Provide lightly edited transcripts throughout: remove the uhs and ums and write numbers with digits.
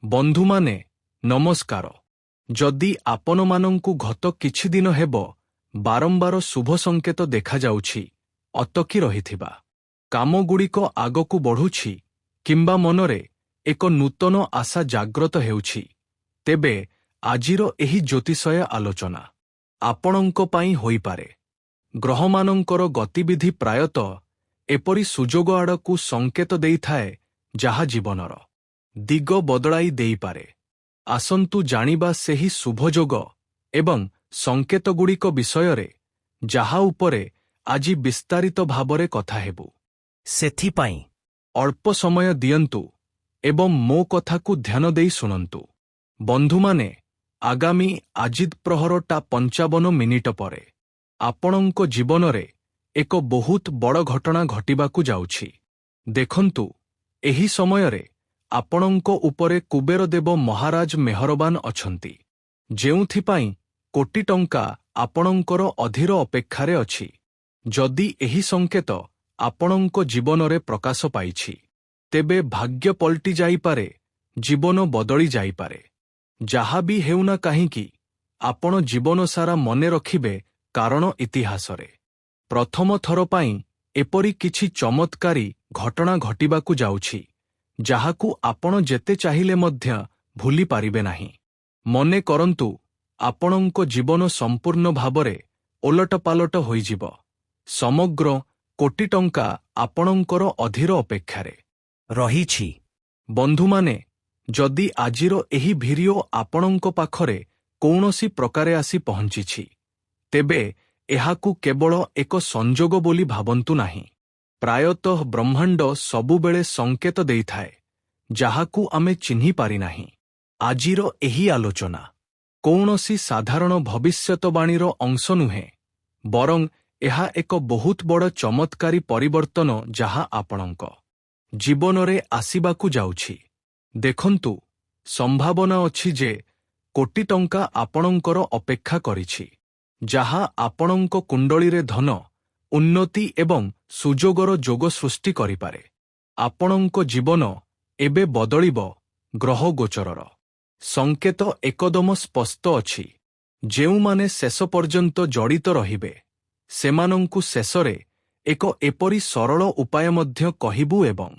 ବନ୍ଧୁମାନେ ନମସ୍କାର। ଯଦି ଆପଣମାନଙ୍କୁ ଗତ କିଛି ଦିନ ହେବ ବାରମ୍ବାର ଶୁଭ ସଂକେତ ଦେଖାଯାଉଛି, ଅଟକି ରହିଥିବା କାମଗୁଡ଼ିକ ଆଗକୁ ବଢ଼ୁଛି କିମ୍ବା ମନରେ ଏକ ନୂତନ ଆଶା ଜାଗ୍ରତ ହେଉଛି, ତେବେ ଆଜିର ଏହି ଜ୍ୟୋତିଷୟ ଆଲୋଚନା ଆପଣଙ୍କ ପାଇଁ ହୋଇପାରେ। ଗ୍ରହମାନଙ୍କର ଗତିବିଧି ପ୍ରାୟତଃ ଏପରି ସୁଯୋଗ ଆଡ଼କୁ ସଂକେତ ଦେଇଥାଏ ଯାହା ଜୀବନର ଦିଗ ବଦଳାଇ ଦେଇପାରେ। ଆସନ୍ତୁ ଜାଣିବା ସେହି ଶୁଭଯୋଗ ଏବଂ ସଂକେତଗୁଡ଼ିକ ବିଷୟରେ, ଯାହା ଉପରେ ଆଜି ବିସ୍ତାରିତ ଭାବରେ କଥା ହେବୁ। ସେଥିପାଇଁ ଅଳ୍ପ ସମୟ ଦିଅନ୍ତୁ ଏବଂ ମୋ କଥାକୁ ଧ୍ୟାନ ଦେଇ ଶୁଣନ୍ତୁ। ବନ୍ଧୁମାନେ, ଆଗାମୀ ଆଜିଦ୍ ପ୍ରହରଟା 55 ମିନିଟ ପରେ ଆପଣଙ୍କ ଜୀବନରେ ଏକ ବହୁତ ବଡ଼ ଘଟଣା ଘଟିବାକୁ ଯାଉଛି। ଦେଖନ୍ତୁ, ଏହି ସମୟରେ ଆପଣଙ୍କ ଉପରେ କୁବେର ଦେବ ମହାରାଜ ମେହରବାନ ଅଛନ୍ତି, ଯେଉଁଥିପାଇଁ କୋଟି ଟଙ୍କା ଆପଣଙ୍କର ଅଧୀର ଅପେକ୍ଷାରେ ଅଛି। ଯଦି ଏହି ସଂକେତ ଆପଣଙ୍କ ଜୀବନରେ ପ୍ରକାଶ ପାଇଛି, ତେବେ ଭାଗ୍ୟ ପଲଟି ଯାଇପାରେ, ଜୀବନ ବଦଳି ଯାଇପାରେ। ଯାହା ବି ହେଉନା କାହିଁକି, ଆପଣ ଜୀବନସାରା ମନେ ରଖିବେ, କାରଣ ଇତିହାସରେ ପ୍ରଥମ ଥର ପାଇଁ ଏପରି କିଛି ଚମତ୍କାରୀ ଘଟଣା ଘଟିବାକୁ ଯାଉଛି, ଯାହାକୁ ଆପଣ ଯେତେ ଚାହିଁଲେ ମଧ୍ୟ ଭୁଲି ପାରିବେ ନାହିଁ। ମନେ କରନ୍ତୁ, ଆପଣଙ୍କ ଜୀବନ ସମ୍ପୂର୍ଣ୍ଣ ଭାବରେ ଓଲଟପାଲଟ ହୋଇଯିବ। ସମଗ୍ର କୋଟି ଟଙ୍କା ଆପଣଙ୍କର ଅଧୀର ଅପେକ୍ଷାରେ ରହିଛି। ବନ୍ଧୁମାନେ, ଯଦି ଆଜିର ଏହି ଭିଡିଓ ଆପଣଙ୍କ ପାଖରେ କୌଣସି ପ୍ରକାରେ ଆସି ପହଞ୍ଚିଛି, ତେବେ ଏହାକୁ କେବଳ ଏକ ସଂଯୋଗ ବୋଲି ଭାବନ୍ତୁ ନାହିଁ। ପ୍ରାୟତଃ ବ୍ରହ୍ମାଣ୍ଡ ସବୁବେଳେ ସଂକେତ ଦେଇଥାଏ, ଯାହାକୁ ଆମେ ଚିହ୍ନି ପାରିନାହିଁ। ଆଜିର ଏହି ଆଲୋଚନା କୌଣସି ସାଧାରଣ ଭବିଷ୍ୟତବାଣୀର ଅଂଶ ନୁହେଁ, ବରଂ ଏହା ଏକ ବହୁତ ବଡ଼ ଚମତ୍କାରୀ ପରିବର୍ତ୍ତନ ଯାହା ଆପଣଙ୍କ ଜୀବନରେ ଆସିବାକୁ ଯାଉଛି। ଦେଖନ୍ତୁ, ସମ୍ଭାବନା ଅଛି ଯେ କୋଟି ଟଙ୍କା ଆପଣଙ୍କର ଅପେକ୍ଷା କରିଛି, ଯାହା ଆପଣଙ୍କ କୁଣ୍ଡଳୀରେ ଧନ, ଉନ୍ନତି ଏବଂ ସୁଯୋଗର ଯୋଗ ସୃଷ୍ଟି କରିପାରେ। ଆପଣଙ୍କ ଜୀବନ ଏବେ ବଦଳିବ। ଗ୍ରହ ଗୋଚରର ସଂକେତ ଏକଦମ ସ୍ପଷ୍ଟ ଅଛି। ଯେଉଁମାନେ ଶେଷ ପର୍ଯ୍ୟନ୍ତ ଜଡ଼ିତ ରହିବେ, ସେମାନଙ୍କୁ ଶେଷରେ ଏକ ଏପରି ସରଳ ଉପାୟ ମଧ୍ୟ କହିବୁ ଏବଂ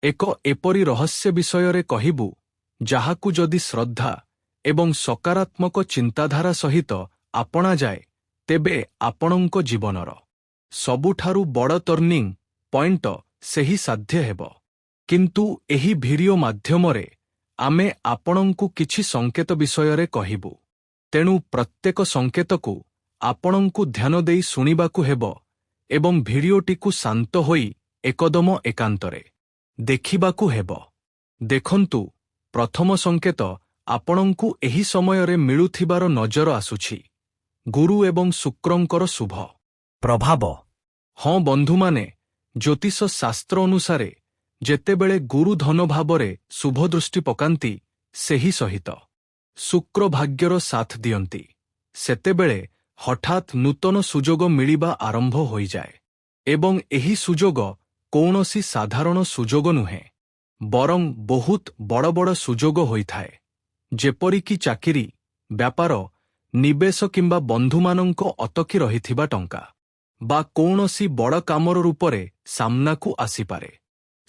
ଏକ ଏପରି ରହସ୍ୟ ବିଷୟରେ କହିବୁ, ଯାହାକୁ ଯଦି ଶ୍ରଦ୍ଧା ଏବଂ ସକାରାତ୍ମକ ଚିନ୍ତାଧାରା ସହିତ ଆପଣାଯାଏ, ତେବେ ଆପଣଙ୍କ ଜୀବନର ସବୁଠାରୁ ବଡ଼ ଟର୍ଣ୍ଣିଂ ପଏଣ୍ଟ ସେହି ସାଧ୍ୟ ହେବ। କିନ୍ତୁ ଏହି ଭିଡିଓ ମାଧ୍ୟମରେ ଆମେ ଆପଣଙ୍କୁ କିଛି ସଂକେତ ବିଷୟରେ କହିବୁ, ତେଣୁ ପ୍ରତ୍ୟେକ ସଂକେତକୁ ଆପଣଙ୍କୁ ଧ୍ୟାନ ଦେଇ ଶୁଣିବାକୁ ହେବ ଏବଂ ଭିଡିଓଟିକୁ ଶାନ୍ତ ହୋଇ ଏକଦମ ଏକାନ୍ତରେ ଦେଖିବାକୁ ହେବ। ଦେଖନ୍ତୁ, ପ୍ରଥମ ସଂକେତ ଆପଣଙ୍କୁ ଏହି ସମୟରେ ମିଳୁଥିବାର ନଜର ଆସୁଛି। ଗୁରୁ ଏବଂ ଶୁକ୍ରଙ୍କର ଶୁଭ ପ୍ରଭାବ। ହଁ ବନ୍ଧୁମାନେ, ଜ୍ୟୋତିଷ ଶାସ୍ତ୍ର ଅନୁସାରେ ଯେତେବେଳେ ଗୁରୁ ଧନ ଭାବରେ ଶୁଭ ଦୃଷ୍ଟି ପକାନ୍ତି, ସେହି ସହିତ ଶୁକ୍ର ଭାଗ୍ୟର ସାଥ ଦିଅନ୍ତି, ସେତେବେଳେ ହଠାତ୍ ନୂତନ ସୁଯୋଗ ମିଳିବା ଆରମ୍ଭ ହୋଇଯାଏ। ଏବଂ ଏହି ସୁଯୋଗ କୌଣସି ସାଧାରଣ ସୁଯୋଗ ନୁହେଁ, ବରଂ ବହୁତ ବଡ଼ ବଡ଼ ସୁଯୋଗ ହୋଇଥାଏ। ଯେପରିକି ଚାକିରି, ବ୍ୟାପାର, ନିବେଶ କିମ୍ବା ବନ୍ଧୁମାନଙ୍କ ଅଟକି ରହିଥିବା ଟଙ୍କା ବା କୌଣସି ବଡ଼ କାମର ରୂପରେ ସାମ୍ନାକୁ ଆସିପାରେ।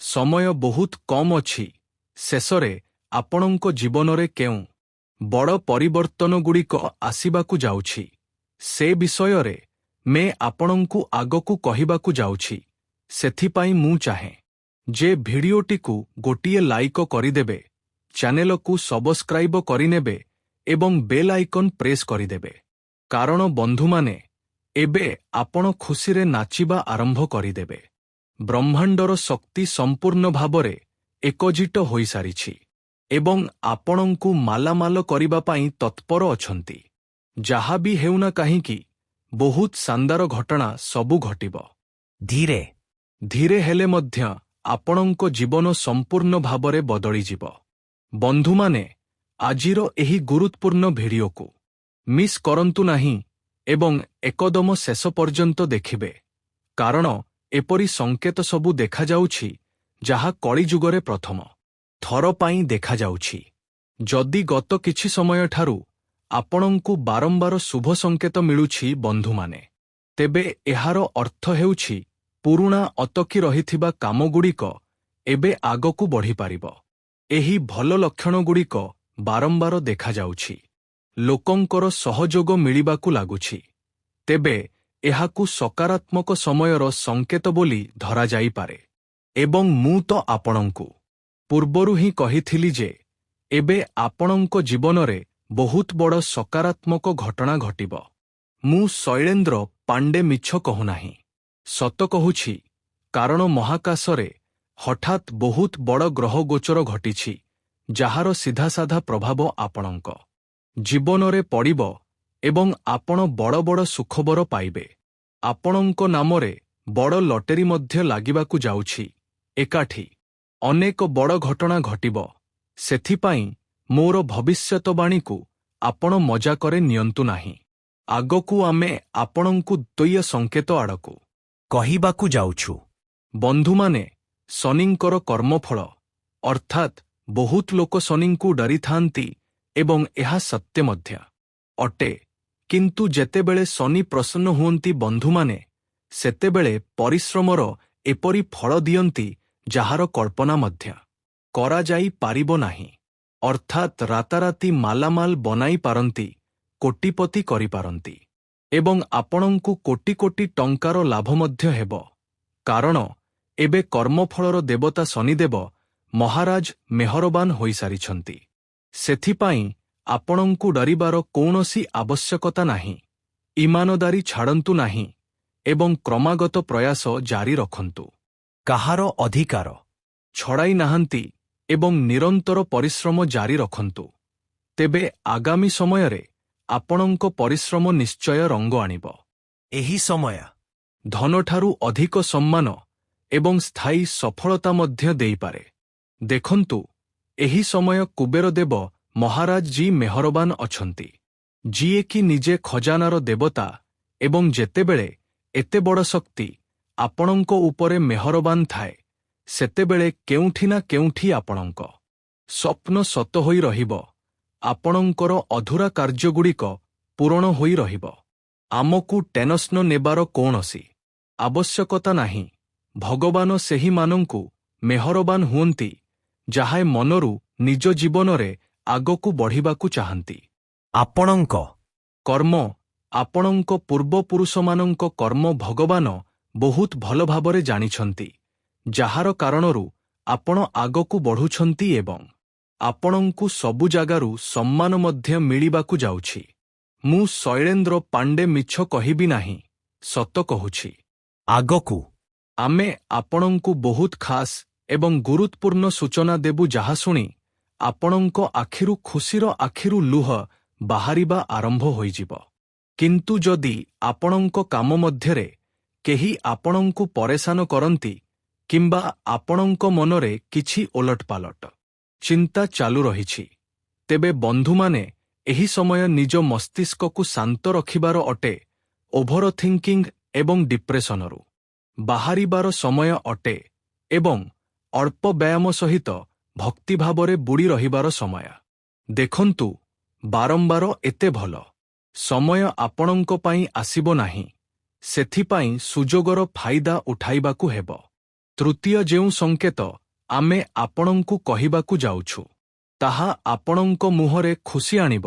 ସମୟ ବହୁତ କମ୍ ଅଛି। ଶେଷରେ ଆପଣଙ୍କ ଜୀବନରେ କେଉଁ ବଡ଼ ପରିବର୍ତ୍ତନଗୁଡ଼ିକ ଆସିବାକୁ ଯାଉଛି, ସେ ବିଷୟରେ ଆପଣଙ୍କୁ ଆଗକୁ କହିବାକୁ ଯାଉଛି। ସେଥିପାଇଁ ମୁଁ ଚାହେଁ ଯେ ଭିଡିଓଟିକୁ ଗୋଟିଏ ଲାଇକ୍ କରିଦେବେ, ଚ୍ୟାନେଲକୁ ସବସ୍କ୍ରାଇବ କରିନେବେ ଏବଂ ବେଲ୍ ଆଇକନ୍ ପ୍ରେସ୍ କରିଦେବେ। କାରଣ ବନ୍ଧୁମାନେ, ଏବେ ଆପଣ ଖୁସିରେ ନାଚିବା ଆରମ୍ଭ କରିଦେବେ। ବ୍ରହ୍ମାଣ୍ଡର ଶକ୍ତି ସମ୍ପୂର୍ଣ୍ଣ ଭାବରେ ଏକଜିଟ ହୋଇସାରିଛି ଏବଂ ଆପଣଙ୍କୁ ମାଲାମାଲ କରିବା ପାଇଁ ତତ୍ପର ଅଛନ୍ତି। ଯାହା ବି ହେଉନା କାହିଁକି, ବହୁତ ଶାନଦାର ଘଟଣା ସବୁ ଘଟିବ। ଧୀରେ ଧୀରେ ହେଲେ ମଧ୍ୟ ଆପଣଙ୍କ ଜୀବନ ସମ୍ପୂର୍ଣ୍ଣ ଭାବରେ ବଦଳିଯିବ। ବନ୍ଧୁମାନେ, ଆଜିର ଏହି ଗୁରୁତ୍ୱପୂର୍ଣ୍ଣ ଭିଡିଓକୁ ମିସ୍ କରନ୍ତୁ ନାହିଁ ଏବଂ ଏକଦମ ଶେଷ ପର୍ଯ୍ୟନ୍ତ ଦେଖିବେ, କାରଣ ଏପରି ସଂକେତ ସବୁ ଦେଖାଯାଉଛି ଯାହା କଳିଯୁଗରେ ପ୍ରଥମ ଥର ପାଇଁ ଦେଖାଯାଉଛି। ଯଦି ଗତ କିଛି ସମୟଠାରୁ ଆପଣଙ୍କୁ ବାରମ୍ବାର ଶୁଭ ସଙ୍କେତ ମିଳୁଛି ବନ୍ଧୁମାନେ, ତେବେ ଏହାର ଅର୍ଥ ହେଉଛି ପୁରୁଣା ଅଟକି ରହିଥିବା କାମଗୁଡ଼ିକ ଏବେ ଆଗକୁ ବଢ଼ିପାରିବ। ଏହି ଭଲ ଲକ୍ଷଣଗୁଡ଼ିକ ବାରମ୍ବାର ଦେଖାଯାଉଛି। ଲୋକଙ୍କର ସହଯୋଗ ମିଳିବାକୁ ଲାଗୁଛି। ତେବେ ଏହାକୁ ସକାରାତ୍ମକ ସମୟର ସଙ୍କେତ ବୋଲି ଧରାଯାଇପାରେ। ଏବଂ ମୁଁ ତ ଆପଣଙ୍କୁ ପୂର୍ବରୁ ହିଁ କହିଥିଲି ଯେ ଏବେ ଆପଣଙ୍କ ଜୀବନରେ ବହୁତ ବଡ଼ ସକାରାତ୍ମକ ଘଟଣା ଘଟିବ। ମୁଁ ଶୈଳେନ୍ଦ୍ର ପାଣ୍ଡେ ମିଛ କହୁନାହିଁ, ସତ କହୁଛି, କାରଣ ମହାକାଶରେ ହଠାତ୍ ବହୁତ ବଡ଼ ଗ୍ରହ ଗୋଚର ଘଟିଛି ଯାହାର ସିଧାସାଧା ପ୍ରଭାବ ଆପଣଙ୍କ ଜୀବନରେ ପଡ଼ିବ ଏବଂ ଆପଣ ବଡ଼ ବଡ଼ ସୁଖବର ପାଇବେ। ଆପଣଙ୍କ ନାମରେ ବଡ଼ ଲଟେରୀ ମଧ୍ୟ ଲାଗିବାକୁ ଯାଉଛି। ଏକାଠି ଅନେକ ବଡ଼ ଘଟଣା ଘଟିବ। ସେଥିପାଇଁ ମୋର ଭବିଷ୍ୟତବାଣୀକୁ ଆପଣ ମଜାକରେ ନିଅନ୍ତୁ ନାହିଁ। ଆଗକୁ ଆମେ ଆପଣଙ୍କୁ ଦ୍ୱୟ ସଙ୍କେତ ଆଡ଼କୁ କହିବାକୁ ଯାଉଛୁ। ବନ୍ଧୁମାନେ, ଶନିଙ୍କର କର୍ମଫଳ ଅର୍ଥାତ୍ ବହୁତ ଲୋକ ଶନିଙ୍କୁ ଡରିଥାନ୍ତି ଏବଂ ଏହା ସତ୍ୟ ମଧ୍ୟ ଅଟେ। କିନ୍ତୁ ଯେତେବେଳେ ଶନି ପ୍ରସନ୍ନ ହୁଅନ୍ତି ବନ୍ଧୁମାନେ, ସେତେବେଳେ ପରିଶ୍ରମର ଏପରି ଫଳ ଦିଅନ୍ତି ଯାହାର କଳ୍ପନା ମଧ୍ୟ କରାଯାଇପାରିବ ନାହିଁ। ଅର୍ଥାତ୍ ରାତାରାତି ମାଲାମାଲ ବନାଇ ପାରନ୍ତି, କୋଟିପତି କରିପାରନ୍ତି ଏବଂ ଆପଣଙ୍କୁ କୋଟି କୋଟି ଟଙ୍କାର ଲାଭ ମଧ୍ୟ ହେବ। କାରଣ ଏବେ କର୍ମଫଳର ଦେବତା ଶନିଦେବ ମହାରାଜ ମେହରବାନ ହୋଇସାରିଛନ୍ତି। ସେଥିପାଇଁ ଆପଣଙ୍କୁ ଡରିବାର କୌଣସି ଆବଶ୍ୟକତା ନାହିଁ। ଇମାନଦାରୀ ଛାଡ଼ନ୍ତୁ ନାହିଁ ଏବଂ କ୍ରମାଗତ ପ୍ରୟାସ ଜାରି ରଖନ୍ତୁ। କାହାର ଅଧିକାର ଛଡ଼ାଇ ନାହାନ୍ତି ଏବଂ ନିରନ୍ତର ପରିଶ୍ରମ ଜାରି ରଖନ୍ତୁ। ତେବେ ଆଗାମୀ ସମୟରେ ଆପଣଙ୍କ ପରିଶ୍ରମ ନିଶ୍ଚୟ ରଙ୍ଗ ଆଣିବ। ଏହି ସମୟ ଧନଠାରୁ ଅଧିକ ସମ୍ମାନ ଏବଂ ସ୍ଥାୟୀ ସଫଳତା ମଧ୍ୟ ଦେଇପାରେ। ଦେଖନ୍ତୁ, ଏହି ସମୟ କୁବେର ଦେବ ମହାରାଜ ଜୀ ମେହରବାନ ଅଛନ୍ତି, ଯିଏକି ନିଜେ ଖଜାନାର ଦେବତା ଏବଂ ଯେତେବେଳେ ଏତେ ବଡ଼ ଶକ୍ତି ଆପଣଙ୍କ ଉପରେ ମେହରବାନ ଥାଏ, ସେତେବେଳେ କେଉଁଠି ନା କେଉଁଠି ଆପଣଙ୍କ ସ୍ୱପ୍ନ ସତ ହୋଇ ରହିବ। ଆପଣଙ୍କର ଅଧୁରା କାର୍ଯ୍ୟଗୁଡ଼ିକ ପୂରଣ ହୋଇ ରହିବ। ଆମକୁ ଟେନସନ ନେବାର କୌଣସି ଆବଶ୍ୟକତା ନାହିଁ। ଭଗବାନ ସେହିମାନଙ୍କୁ ମେହରବାନ ହୁଅନ୍ତି ଯାହା ମନରୁ ନିଜ ଜୀବନରେ ଆଗକୁ ବଢ଼ିବାକୁ ଚାହାନ୍ତି। ଆପଣଙ୍କ କର୍ମ, ଆପଣଙ୍କ ପୂର୍ବପୁରୁଷମାନଙ୍କ କର୍ମ ଭଗବାନ ବହୁତ ଭଲ ଭାବରେ ଜାଣିଛନ୍ତି, ଯାହାର କାରଣରୁ ଆପଣ ଆଗକୁ ବଢ଼ୁଛନ୍ତି ଏବଂ ଆପଣଙ୍କୁ ସବୁ ଜାଗାରୁ ସମ୍ମାନ ମଧ୍ୟ ମିଳିବାକୁ ଯାଉଛି। ମୁଁ ଶୈଳେନ୍ଦ୍ର ପାଣ୍ଡେ ମିଛ କହିବି ନାହିଁ, ସତ କହୁଛି। ଆଗକୁ ଆମେ ଆପଣଙ୍କୁ ବହୁତ ଖାସ୍ ଏବଂ ଗୁରୁତ୍ୱପୂର୍ଣ୍ଣ ସୂଚନା ଦେବୁ ଯାହା ଶୁଣି ଆପଣଙ୍କ ଆଖିରୁ ଖୁସିର ଆଖିରୁ ଲୁହ ବାହାରିବା ଆରମ୍ଭ ହୋଇଯିବ। କିନ୍ତୁ ଯଦି ଆପଣଙ୍କ କାମ ମଧ୍ୟରେ କେହି ଆପଣଙ୍କୁ ପରେଶାନ କରନ୍ତି କିମ୍ବା ଆପଣଙ୍କ ମନରେ କିଛି ଓଲଟପାଲଟ ଚିନ୍ତା ଚାଲୁ ରହିଛି, ତେବେ ବନ୍ଧୁମାନେ ଏହି ସମୟ ନିଜ ମସ୍ତିଷ୍କକୁ ଶାନ୍ତ ରଖିବାର ଅଟେ। ଓଭରଥିଙ୍କିଂ ଏବଂ ଡିପ୍ରେସନରୁ ବାହାରିବାର ସମୟ ଅଟେ ଏବଂ ଅଳ୍ପ ବ୍ୟାୟାମ ସହିତ ଭକ୍ତିଭାବରେ ବୁଡ଼ି ରହିବାର ସମୟ। ଦେଖନ୍ତୁ, ବାରମ୍ବାର ଏତେ ଭଲ ସମୟ ଆପଣଙ୍କ ପାଇଁ ଆସିବ ନାହିଁ। ସେଥିପାଇଁ ସୁଯୋଗର ଫାଇଦା ଉଠାଇବାକୁ ହେବ। ତୃତୀୟ ଯେଉଁ ସଙ୍କେତ ଆମେ ଆପଣଙ୍କୁ କହିବାକୁ ଯାଉଛୁ, ତାହା ଆପଣଙ୍କ ମୁହଁରେ ଖୁସି ଆଣିବ।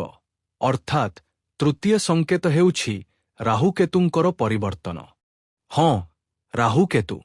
ଅର୍ଥାତ୍ ତୃତୀୟ ସଙ୍କେତ ହେଉଛି ରାହୁକେତୁଙ୍କର ପରିବର୍ତ୍ତନ। ହଁ, ରାହୁକେତୁ